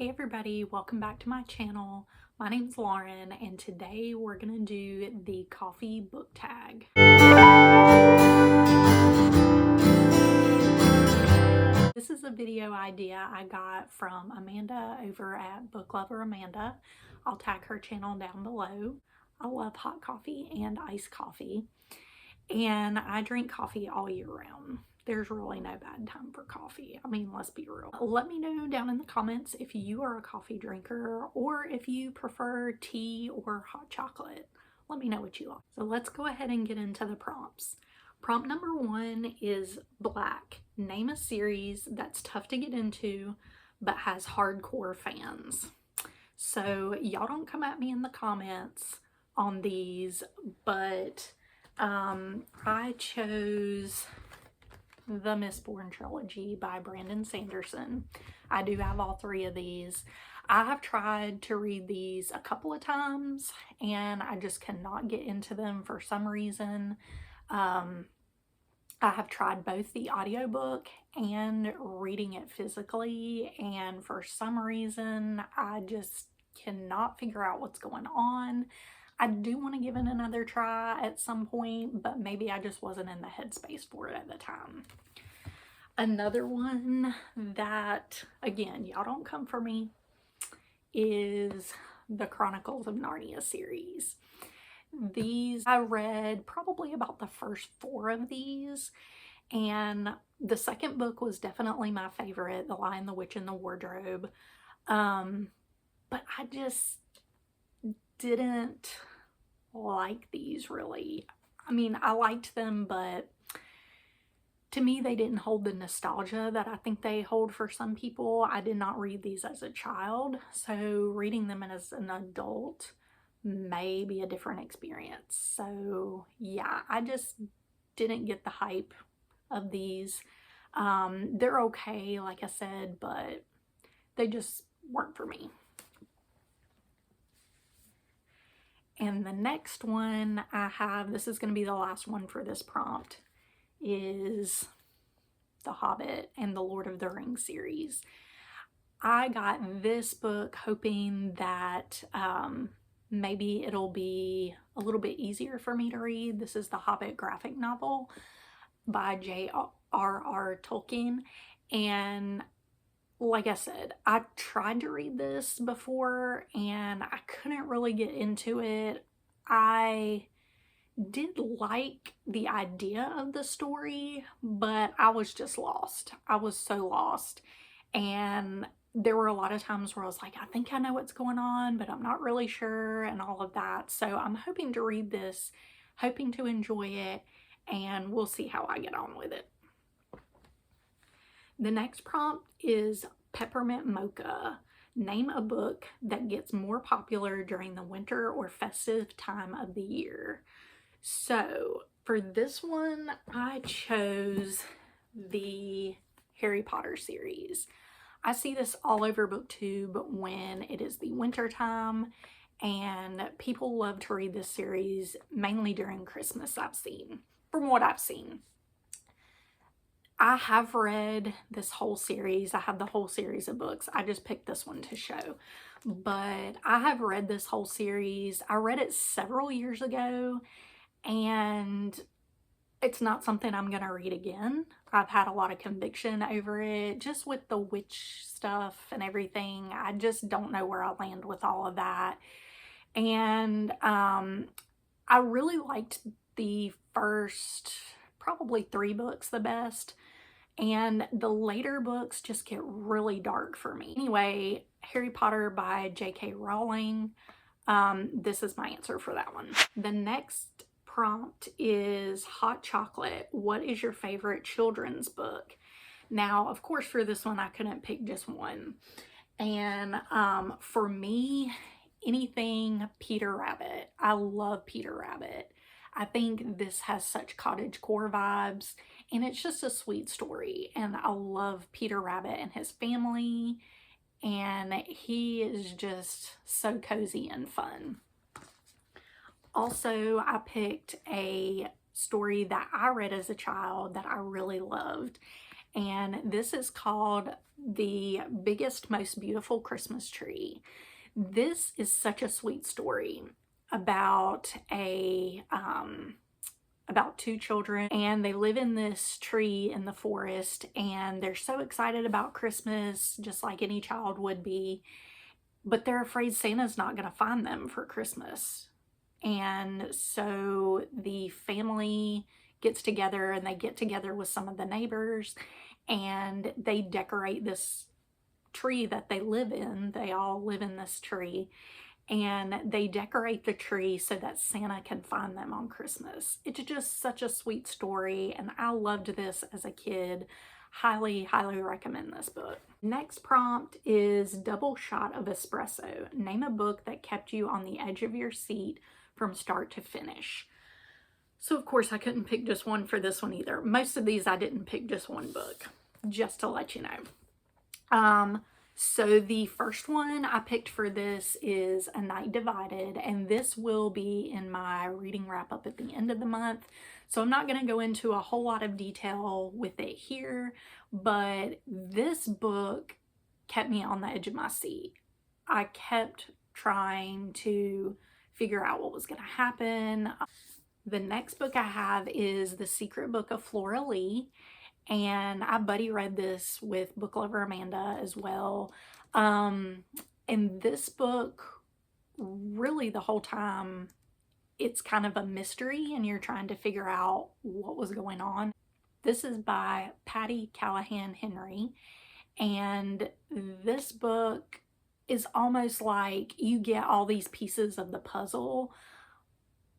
Hey everybody, welcome back to my channel. My name's Lauren and today we're gonna do the coffee book tag. This is a video idea I got from Amanda over at Book Lover Amanda. I'll tag her channel down below. I love hot coffee and iced coffee, and I drink coffee all year round. There's really no bad time for coffee. I mean, let's be real. Let me know down in the comments if you are a coffee drinker or if you prefer tea or hot chocolate. Let me know what you like. So let's go ahead and get into the prompts. Prompt number 1 is Black. Name a series that's tough to get into but has hardcore fans. So y'all don't come at me in the comments on these, but I chose the Mistborn trilogy by Brandon Sanderson. I do have all 3 of these. I have tried to read these a couple of times and I just cannot get into them for some reason. I have tried both the audiobook and reading it physically, and for some reason I just cannot figure out what's going on. I do want to give it another try at some point, but maybe I just wasn't in the headspace for it at the time. Another one that, again, y'all don't come for me, is the Chronicles of Narnia series. These, I read probably about the first 4 of these, and the second book was definitely my favorite, The Lion, the Witch, and the Wardrobe. But I just didn't like these really. I mean, I liked them, but to me they didn't hold the nostalgia that I think they hold for some people. I did not read these as a child, so reading them as an adult may be a different experience. So yeah, I just didn't get the hype of these. They're okay, like I said, but they just weren't for me. And the next one I have, this is going to be the last one for this prompt, is The Hobbit and the Lord of the Rings series. I got this book hoping that maybe it'll be a little bit easier for me to read. This is the Hobbit graphic novel by JRR Tolkien, and like I said, I tried to read this before and I couldn't really get into it. I did like the idea of the story, but I was just lost. I was so lost. And there were a lot of times where I was like, I think I know what's going on, but I'm not really sure, and all of that. So I'm hoping to read this, hoping to enjoy it, and we'll see how I get on with it. The next prompt is Peppermint Mocha. Name a book that gets more popular during the winter or festive time of the year. So for this one, I chose the Harry Potter series. I see this all over BookTube when it is the winter time, and people love to read this series mainly during Christmas, I've seen, from what I've seen. I have read this whole series. I have the whole series of books. I just picked this one to show. But I have read this whole series. I read it several years ago, and it's not something I'm going to read again. I've had a lot of conviction over it, just with the witch stuff and everything. I just don't know where I land with all of that. And I really liked the first probably 3 books the best, and the later books just get really dark for me. Anyway, Harry Potter by J.K. Rowling. This is my answer for that one. The next prompt is Hot Chocolate. What is your favorite children's book? Now, of course, for this one, I couldn't pick just one. And for me, anything Peter Rabbit. I love Peter Rabbit. I think this has such cottagecore vibes, and it's just a sweet story. And I love Peter Rabbit and his family, and he is just so cozy and fun. Also, I picked a story that I read as a child that I really loved, and this is called The Biggest, Most Beautiful Christmas Tree. This is such a sweet story about about two children, and they live in this tree in the forest, and they're so excited about Christmas, just like any child would be, but they're afraid Santa's not going to find them for Christmas. And so the family gets together, and they get together with some of the neighbors, and they decorate this tree that they live in. They all live in this tree, and they decorate the tree so that Santa can find them on Christmas. It's just such a sweet story, and I loved this as a kid. Highly, highly recommend this book. Next prompt is Double Shot of Espresso. Name a book that kept you on the edge of your seat from start to finish. So of course I couldn't pick just one for this one either. Most of these I didn't pick just one book, just to let you know. So the first one I picked for this is A Night Divided, and this will be in my reading wrap up at the end of the month. So I'm not going to go into a whole lot of detail with it here, but this book kept me on the edge of my seat. I kept trying to figure out what was going to happen. The next book I have is The Secret Book of Flora Lee, and I buddy read this with Book Lover Amanda as well. And this book, really the whole time, it's kind of a mystery and you're trying to figure out what was going on. This is by Patty Callahan Henry, and this book is almost like you get all these pieces of the puzzle,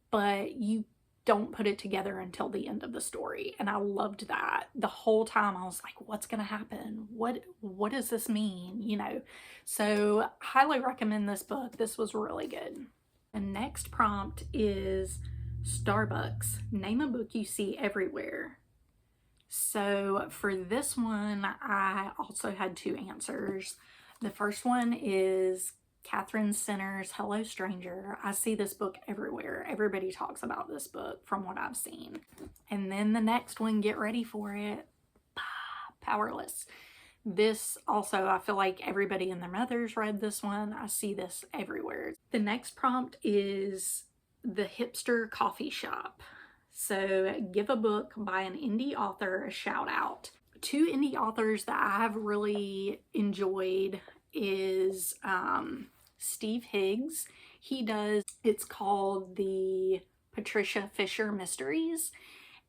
but you don't put it together until the end of the story. And I loved that. The whole time I was like, what's going to happen? What does this mean? You know, so highly recommend this book. This was really good. The next prompt is Starbucks. Name a book you see everywhere. So for this one, I also had two answers. The first one is Catherine Sinner's Hello Stranger. I see this book everywhere. Everybody talks about this book from what I've seen. And then the next one, get ready for it, Powerless. This also, I feel like everybody and their mothers read this one. I see this everywhere. The next prompt is The Hipster Coffee Shop. So give a book by an indie author a shout out. Two indie authors that I have really enjoyed is Steve Higgs. It's called the Patricia Fisher Mysteries,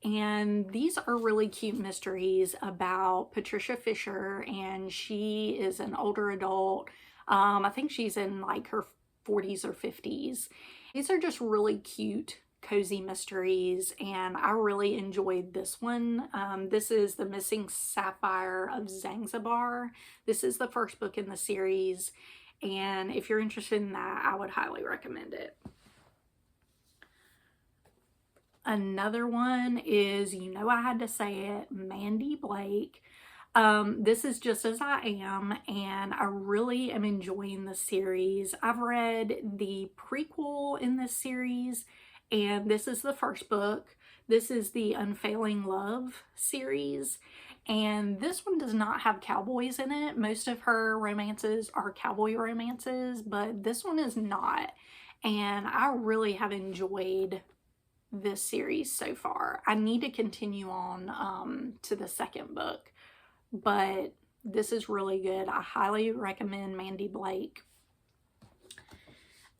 and these are really cute mysteries about Patricia Fisher, and she is an older adult. I think she's in like her 40s or 50s. These are just really cute, cozy mysteries, and I really enjoyed this one. This is The Missing Sapphire of Zanzibar. This is the first book in the series, and if you're interested in that, I would highly recommend it. Another one is, you know I had to say it, Mandy Blake. This is Just As I Am, and I really am enjoying the series. I've read the prequel in this series, and this is the first book. This is the Unfailing Love series, and this one does not have cowboys in it. Most of her romances are cowboy romances, but this one is not, and I really have enjoyed this series so far. I need to continue on to the second book, but this is really good. I highly recommend Mandy Blake.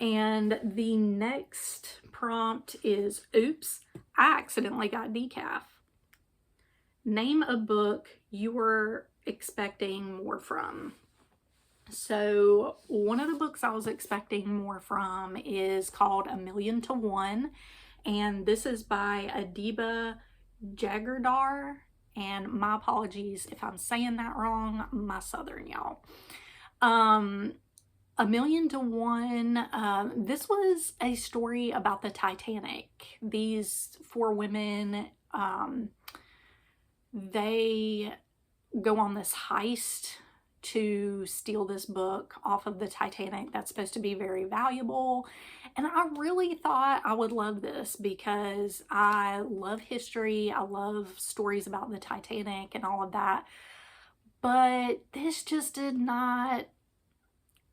And the next prompt is, oops, I accidentally got decaf. Name a book you were expecting more from. So one of the books I was expecting more from is called A Million to One, and this is by Adiba Jagardar, and my apologies if I'm saying that wrong, my southern y'all. A Million to One, this was a story about the Titanic. These four women, they go on this heist to steal this book off of the Titanic that's supposed to be very valuable. And I really thought I would love this because I love history. I love stories about the Titanic and all of that. But this just did not.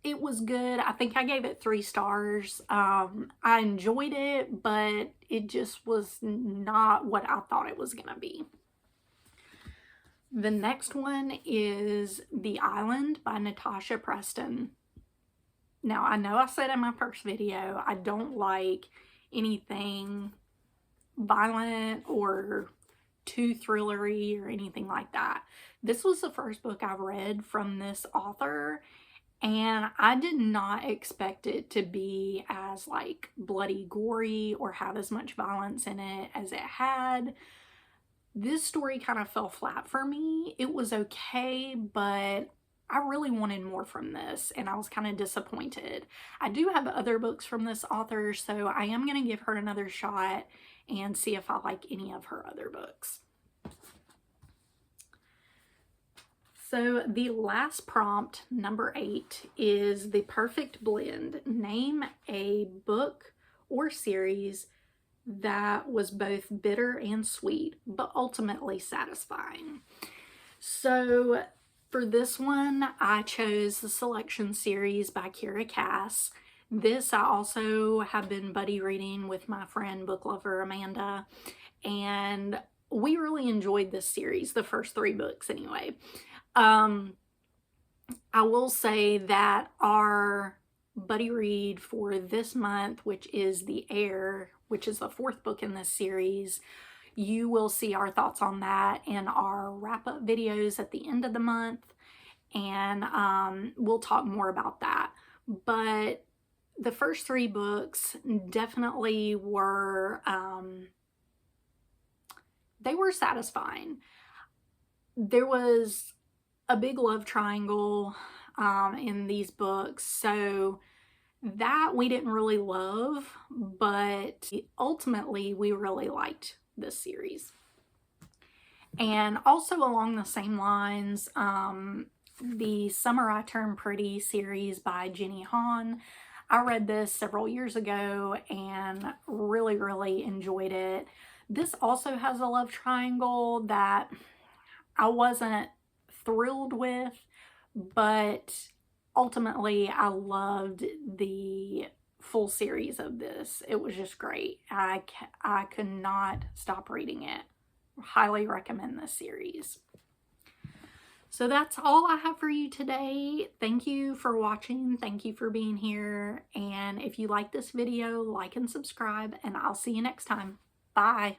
It was good. I think I gave it 3 stars. I enjoyed it, but it just was not what I thought it was going to be. The next one is The Island by Natasha Preston. Now, I know I said in my first video, I don't like anything violent or too thrillery or anything like that. This was the first book I read from this author, and I did not expect it to be as like bloody gory or have as much violence in it as it had. This story kind of fell flat for me. It was okay, but I really wanted more from this, and I was kind of disappointed. I do have other books from this author, so I am going to give her another shot and see if I like any of her other books. So the last prompt, number 8, is the perfect blend. Name a book or series that was both bitter and sweet, but ultimately satisfying. So for this one, I chose the Selection series by Kira Cass. This I also have been buddy reading with my friend book lover Amanda, and we really enjoyed this series, the first 3 books anyway. I will say that our buddy read for this month, which is The Heir, which is the 4th book in this series, you will see our thoughts on that in our wrap-up videos at the end of the month, and we'll talk more about that. But the first 3 books definitely were, they were satisfying. There was a big love triangle in these books, so that we didn't really love, but ultimately we really liked this series. And also along the same lines, the Summer I Turned Pretty series by Jenny Han. I read this several years ago and really enjoyed it. This also has a love triangle that I wasn't thrilled with, but ultimately I loved the full series of this. It was just great. I could not stop reading it. Highly recommend this series. So that's all I have for you today. Thank you for watching. Thank you for being here. And if you like this video, like and subscribe, and I'll see you next time. Bye.